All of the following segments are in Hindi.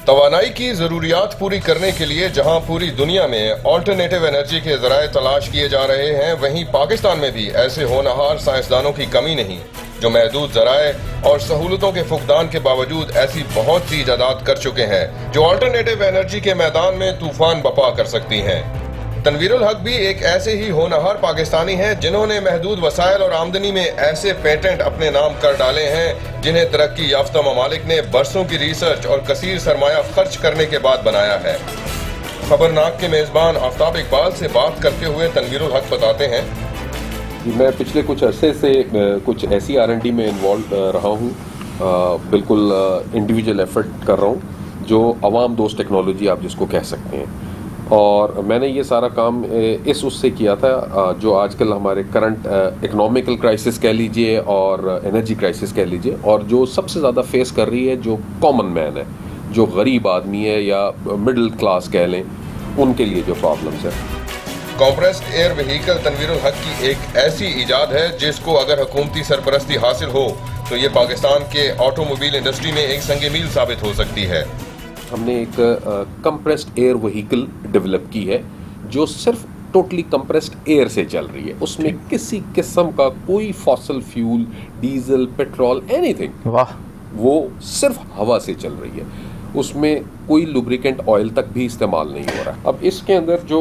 तवानाई की जरूरियात पूरी करने के लिए जहां पूरी दुनिया में ऑल्टरनेटिव एनर्जी के जराए तलाश किए जा रहे हैं, वहीं पाकिस्तान में भी ऐसे होनहार साइंसदानों की कमी नहीं जो महदूद जराए और सहूलतों के फुकदान के बावजूद ऐसी बहुत सी इजादात कर चुके हैं जो ऑल्टरनेटिव एनर्जी के मैदान में तूफान बपा कर सकती हैं। तनवीरुल हक भी एक ऐसे ही होनहार पाकिस्तानी हैं जिन्होंने महदूद वसाइल और आमदनी में ऐसे पेटेंट अपने नाम कर डाले हैं जिन्हें तरक्की याफ्ता ममालिक ने बरसों की रिसर्च और कसीर सरमाया खर्च करने के बाद बनाया है। खबरनाक के मेजबान आफ्ताब इकबाल से बात करते हुए तनवीरुल हक बताते हैं, मैं पिछले कुछ अरसे से कुछ ऐसी R&D में इन्वॉल्व रहा हूँ, बिल्कुल इंडिविजुअल एफर्ट कर रहा हूँ जो अवाम दोस्त टेक्नोलॉजी आप जिसको कह सकते हैं। और मैंने ये सारा काम इस उससे किया था जो आजकल हमारे करंट इकोनॉमिकल क्राइसिस कह लीजिए और एनर्जी क्राइसिस कह लीजिए, और जो सबसे ज़्यादा फेस कर रही है जो कॉमन मैन है, जो गरीब आदमी है या मिडिल क्लास कह लें, उनके लिए जो प्रॉब्लम्स है। कॉम्प्रेस्ड एयर व्हीकल तनवीरुल हक की एक ऐसी इजाद है जिसको अगर हुकूमती सरपरस्ती हासिल हो तो ये पाकिस्तान के ऑटोमोबाइल इंडस्ट्री में एक संग मील साबित हो सकती है। हमने एक कंप्रेस्ड एयर व्हीकल डेवलप की है जो सिर्फ टोटली कंप्रेस्ड एयर से चल रही है, उसमें किसी किस्म का कोई fossil fuel, diesel, petrol, anything, वाह, वो सिर्फ हवा से चल रही है, उसमें कोई लुब्रिकेंट ऑयल तक भी इस्तेमाल नहीं हो रहा। अब इसके अंदर जो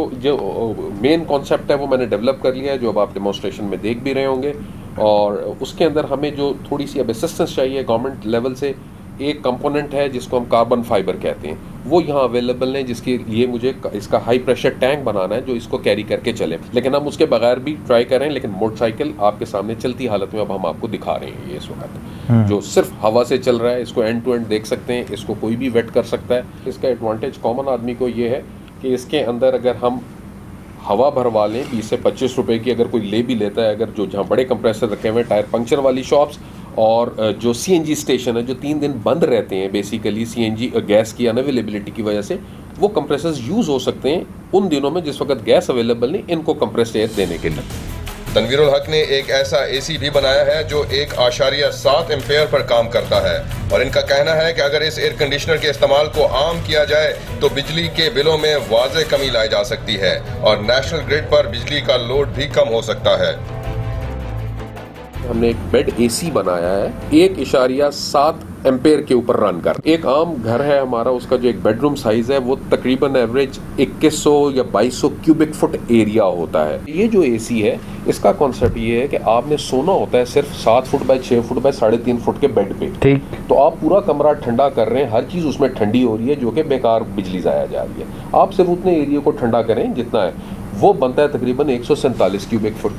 मेन कॉन्सेप्ट है वो मैंने डेवलप कर लिया है, जो अब आप डेमोन्स्ट्रेशन में देख भी रहे होंगे। और उसके अंदर हमें जो थोड़ी सी अब असिस्टेंस चाहिए गवर्नमेंट लेवल से, एक कंपोनेंट है जिसको हम कार्बन फाइबर कहते हैं, वो यहाँ अवेलेबल है, जिसके लिए मुझे इसका हाई प्रेशर टैंक बनाना है जो इसको कैरी करके चले। लेकिन हम उसके बगैर भी ट्राई करें, लेकिन मोटरसाइकिल आपके सामने चलती हालत में अब हम आपको दिखा रहे हैं ये इस वक्त, जो सिर्फ हवा से चल रहा है। इसको एंड टू एंड देख सकते हैं, इसको कोई भी वेट कर सकता है। इसका एडवांटेज कॉमन आदमी को ये है कि इसके अंदर अगर हम हवा भरवा लें 20 से 25 रुपए की, अगर कोई ले भी लेता है, अगर जो जहाँ बड़े कंप्रेसर रखे हुए हैं, टायर पंक्चर वाली शॉप्स और जो CNG स्टेशन है जो 3 दिन बंद रहते हैं बेसिकली CNG गैस की अनअवेलेबिलिटी की वजह से, वो कंप्रेसर्स यूज़ हो सकते हैं उन दिनों में जिस वक्त गैस अवेलेबल नहीं, इनको कंप्रेस्ड एयर देने के लिए। तनवीरुल हक ने एक ऐसा AC भी बनाया है जो 1.7 एम्पेयर पर काम करता है और इनका कहना है कि अगर इस एयर कंडीशनर के इस्तेमाल को आम किया जाए तो बिजली के बिलों में वाज़े कमी लाई जा सकती है और नेशनल ग्रिड पर बिजली का लोड भी कम हो सकता है। हमने एक बेड AC बनाया है 1.7 एम्पेयर के ऊपर रन कर। एक आम घर है हमारा, उसका जो एक बेडरूम साइज है वो तकरीबन एवरेज 2100 या 2200 क्यूबिक फुट एरिया होता है। ये जो AC है इसका कॉन्सेप्ट ये है कि आपने सोना होता है सिर्फ 7 foot by 6 foot by 3.5 foot के बेड पे, ठीक, तो आप पूरा कमरा ठंडा कर रहे हैं, हर चीज़ उसमें ठंडी हो रही है, जो कि बेकार बिजली ज़ाया जा रही है। आप सिर्फ उतने एरिया को ठंडा करें जितना है, वो बनता है तकरीबन 147 क्यूबिक फुट।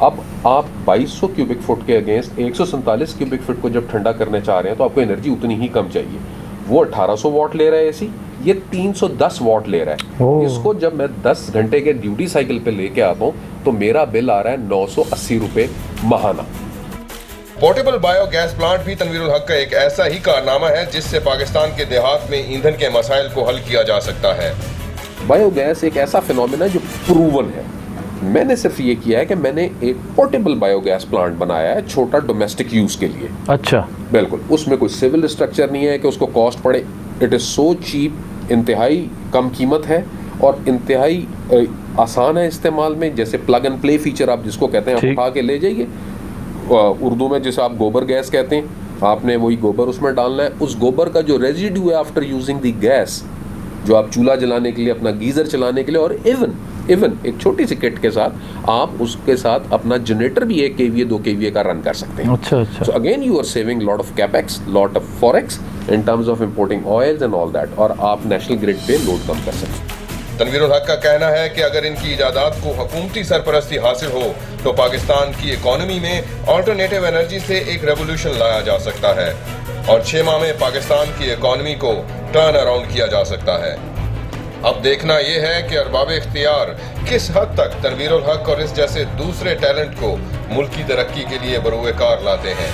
अब आप 2200 क्यूबिक फुट के अगेंस्ट 147 क्यूबिक फुट को जब ठंडा करने चाह रहे हैं तो आपको एनर्जी उतनी ही कम चाहिए। वो 1800 वॉट ले रहा है AC, ये 310 वॉट ले रहा है। इसको जब मैं 10 घंटे के ड्यूटी साइकिल पे लेके आता हूँ तो मेरा बिल आ रहा है 980 रुपये माहाना। पोर्टेबल बायोगैस प्लांट भी तनवीरुल हक का एक ऐसा ही कारनामा है जिससे पाकिस्तान के देहात में ईंधन के मसाइल को हल किया जा सकता है। बायोगैस एक ऐसा फिनोमेना है जो प्रूवन है। मैंने सिर्फ ये किया है कि मैंने एक पोर्टेबल बायोगैस प्लांट बनाया है छोटा डोमेस्टिक यूज़ के लिए। अच्छा, बिल्कुल, उसमें कोई सिविल स्ट्रक्चर नहीं है कि उसको कॉस्ट पड़े। इट इज़ सो चीप, इंतहाई कम कीमत है और इंतहाई आसान है इस्तेमाल में। जैसे प्लग एंड प्ले फीचर आप जिसको कहते हैं, आप उठा के ले जाइए, उर्दू में जिसे आप गोबर गैस कहते हैं, आपने वही गोबर उसमें डालना है। उस गोबर का जो रेजिड्यू है आफ्टर यूजिंग द गैस, जो आप चूल्हा जलाने के लिए, अपना गीज़र चलाने के लिए, और इवन एक छोटी सी किट के साथ आप उसके साथ अपना जनरेटर भी 1 kVA 2 kVA का रन कर सकते हैं। अच्छा। So again you are saving lot of capex, lot of forex in terms of importing oils and all that, और आप नेशनल ग्रिड पे लोड कम कर सकते हैं। तनवीरुल हक का कहना है कि अगर इनकी इजादात को हुकूमती सरपरस्ती हासिल हो तो पाकिस्तान की इकॉनमी में ऑल्टरनेटिव एनर्जी से एक रेवोल्यूशन लाया जा सकता है और 6 माह में पाकिस्तान की इकॉनमी को टर्न अराउंड किया जा सकता है। अब देखना यह है कि अरबाब इख्तियार किस हद तक तनवीरुल हक और इस जैसे दूसरे टैलेंट को मुल्क की तरक्की के लिए बरूए कार लाते हैं।